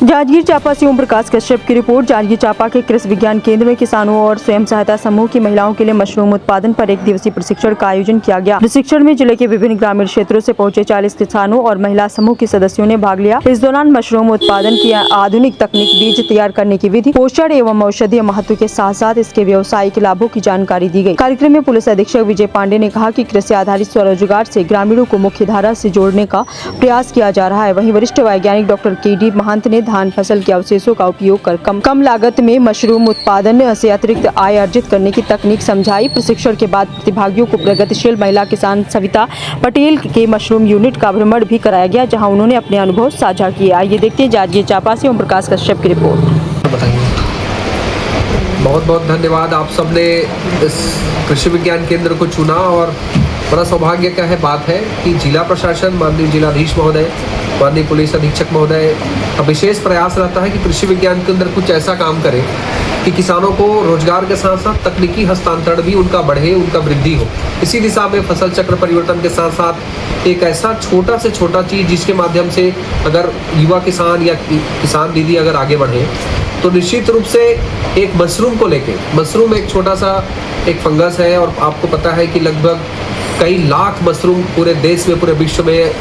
जांजगीर चांपा से ओम प्रकाश कश्यप की रिपोर्ट। जांजगीर चांपा के कृषि विज्ञान केंद्र में किसानों और स्वयं सहायता समूह की महिलाओं के लिए मशरूम उत्पादन पर 1 दिवसीय प्रशिक्षण का आयोजन किया गया। प्रशिक्षण में जिले के विभिन्न ग्रामीण क्षेत्रों से पहुंचे 40 किसानों और महिला समूह के सदस्यों ने भाग लिया। इस दौरान मशरूम उत्पादन की आधुनिक तकनीक, बीज तैयार करने की विधि, पोषण एवं औषधीय महत्व के साथ साथ इसके व्यवसायिक लाभों की जानकारी दी गयी। कार्यक्रम में पुलिस अधीक्षक विजय पांडे ने कहा कि कृषि आधारित स्वरोजगार से ग्रामीणों को मुख्य धारा से जोड़ने का प्रयास किया जा रहा है। वहीं वरिष्ठ वैज्ञानिक डॉक्टर KD महंत ने धान फसल के अवशेषों का उपयोग कर कम लागत में मशरूम उत्पादन से अतिरिक्त आय अर्जित करने की तकनीक समझाई। प्रशिक्षण के बाद प्रतिभागियों को प्रगतिशील महिला किसान सविता पटेल के मशरूम यूनिट का भ्रमण भी कराया गया, जहां उन्होंने अपने अनुभव साझा किए। आइए देखते हैं जांजगीर चांपा से ओम प्रकाश कश्यप की रिपोर्ट। बहुत बहुत धन्यवाद। आप सबने इस कृषि विज्ञान केंद्र को चुना और बड़ा सौभाग्य का बात है कि जिला प्रशासन, माननीय जिलाधीश महोदय, माननीय पुलिस अधीक्षक महोदय का विशेष प्रयास रहता है कि कृषि विज्ञान केंद्र कुछ ऐसा काम करे कि किसानों को रोजगार के साथ साथ तकनीकी हस्तांतरण भी उनका बढ़े, उनका वृद्धि हो। इसी दिशा में फसल चक्र परिवर्तन के साथ साथ एक ऐसा छोटा से छोटा चीज़ जिसके माध्यम से अगर युवा किसान या किसान दीदी अगर आगे बढ़े तो निश्चित रूप से एक मशरूम को लेके, मशरूम एक छोटा सा एक फंगस है और आपको पता है कि लगभग कई लाख मशरूम पूरे देश में, पूरे विश्व में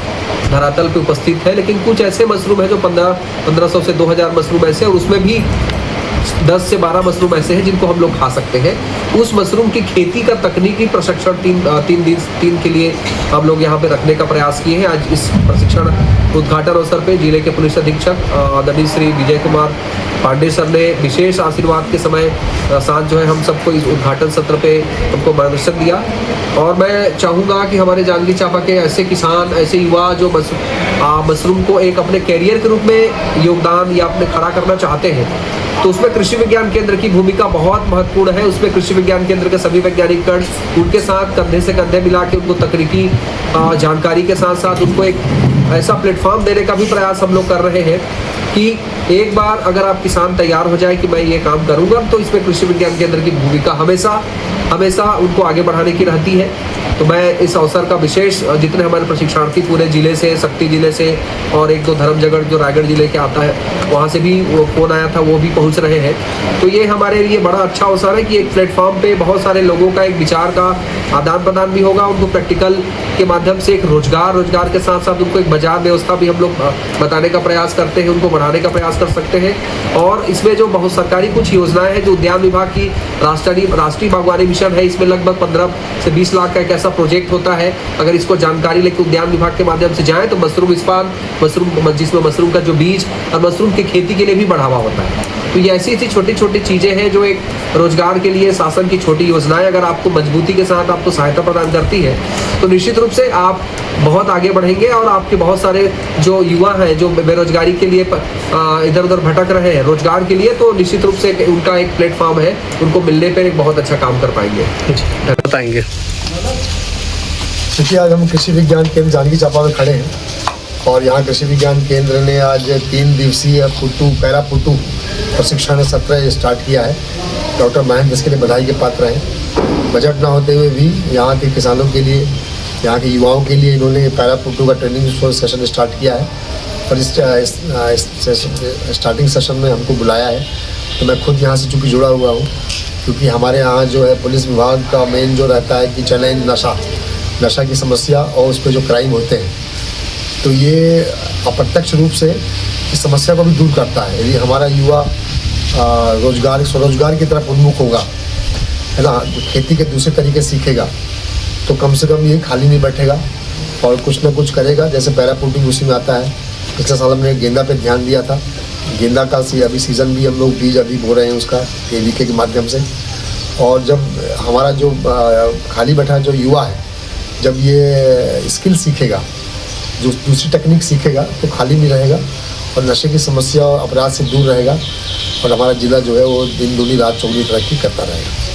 धरातल पे उपस्थित है, लेकिन कुछ ऐसे मशरूम है जो 1500 से 2000 मशरूम ऐसे, और उसमें भी 10 से 12 मशरूम ऐसे हैं जिनको हम लोग खा सकते हैं। उस मशरूम की खेती का तकनीकी प्रशिक्षण तीन के लिए हम लोग यहाँ पे रखने का प्रयास किए हैं। आज इस प्रशिक्षण उद्घाटन अवसर पे जिले के पुलिस अधीक्षक आदरणीय श्री विजय कुमार पांडे सर ने विशेष आशीर्वाद के समय साथ जो है हम सबको इस उद्घाटन सत्र पे हमको मार्गदर्शन दिया। और मैं चाहूँगा कि हमारे जांजगीर चांपा के ऐसे किसान, ऐसे युवा जो मशरूम को एक अपने कैरियर के रूप में योगदान या अपने खड़ा करना चाहते हैं, तो उसमें कृषि विज्ञान केंद्र की भूमिका बहुत महत्वपूर्ण है। उसमें कृषि विज्ञान केंद्र के सभी वैज्ञानिक गण उनके साथ कंधे से कंधे मिला के उनको तकनीकी जानकारी के साथ साथ उनको एक ऐसा प्लेटफॉर्म देने का भी प्रयास हम लोग कर रहे हैं कि एक बार अगर आप किसान तैयार हो जाए कि मैं ये काम करूँगा, तो इसमें कृषि विज्ञान केंद्र की भूमिका हमेशा उनको आगे बढ़ाने की रहती है। तो मैं इस अवसर का विशेष, जितने हमारे प्रशिक्षणार्थी पूरे जिले से, शक्ति जिले से और 1-2 धर्मजगढ़ जो रायगढ़ जिले के आता है वहाँ से भी वो फोन आया था, वो भी पहुँच रहे हैं। तो ये हमारे लिए बड़ा अच्छा अवसर है कि एक प्लेटफॉर्म पे बहुत सारे लोगों का एक विचार का आदान प्रदान भी होगा। उनको प्रैक्टिकल के माध्यम से एक रोजगार के साथ साथ उनको एक बाजार व्यवस्था भी हम लोग बताने का प्रयास करते हैं, उनको बढ़ाने का प्रयास कर सकते हैं। और इसमें जो बहुत सरकारी कुछ योजनाएं हैं, जो उद्यान विभाग की राष्ट्रीय बागवानी मिशन है, इसमें लगभग 15 से 20 लाख का एक ऐसा प्रोजेक्ट होता है। अगर इसको जानकारी लेकर उद्यान विभाग के माध्यम से जाएं तो मशरूम जिसमें मशरूम का जो बीज और मशरूम की खेती के लिए भी बढ़ावा होता है। तो ये ऐसी छोटी छोटी चीज़ें हैं जो एक रोजगार के लिए शासन की छोटी योजनाएं अगर आपको मजबूती के साथ आपको सहायता प्रदान करती है तो निश्चित रूप से आप बहुत आगे बढ़ेंगे। और आपके बहुत सारे जो युवा हैं जो बेरोजगारी के लिए इधर उधर भटक रहे हैं रोजगार के लिए, तो निश्चित रूप से उनका एक प्लेटफॉर्म है, उनको मिलने पर एक बहुत अच्छा काम कर पाएंगे। बताएंगे। देखिए, आज हम कृषि विज्ञान केंद्र जांजगीर चांपा में खड़े हैं और यहाँ कृषि विज्ञान केंद्र ने आज 3 दिवसीय पैरा पुट्टू प्रशिक्षण सत्र स्टार्ट किया है। डॉक्टर महंत इसके लिए बधाई के पात्र हैं। बजट ना होते हुए भी यहाँ के किसानों के लिए, यहाँ के युवाओं के लिए इन्होंने पैरा पुट्टू का ट्रेनिंग सेशन स्टार्ट किया है। और इस स्टार्टिंग सेशन में हमको बुलाया है, तो मैं खुद यहाँ से चूँकि जुड़ा हुआ हूँ, क्योंकि हमारे यहाँ जो है पुलिस विभाग का मेन जो रहता है कि चैलेंज नशा की समस्या और उस पर जो क्राइम होते हैं, तो ये अप्रत्यक्ष रूप से इस समस्या को भी दूर करता है। यदि हमारा युवा स्वरोजगार की तरफ उन्मुख होगा, है ना, खेती के दूसरे तरीके सीखेगा, तो कम से कम ये खाली नहीं बैठेगा और कुछ ना कुछ करेगा। जैसे पैरा पुट्टू उसी में आता है। पिछले साल हमने गेंदा पे ध्यान दिया था। गेंदा का अभी सीज़न भी हम लोग बीज अभी बो रहे हैं उसका KVK के माध्यम से। और जब हमारा जो खाली बैठा जो युवा है, जब ये स्किल सीखेगा, जो दूसरी टेक्निक सीखेगा, तो खाली नहीं रहेगा और नशे की समस्या और अपराध से दूर रहेगा और हमारा ज़िला जो है वो दिन दूनी रात चौगुनी तरक्की करता रहेगा।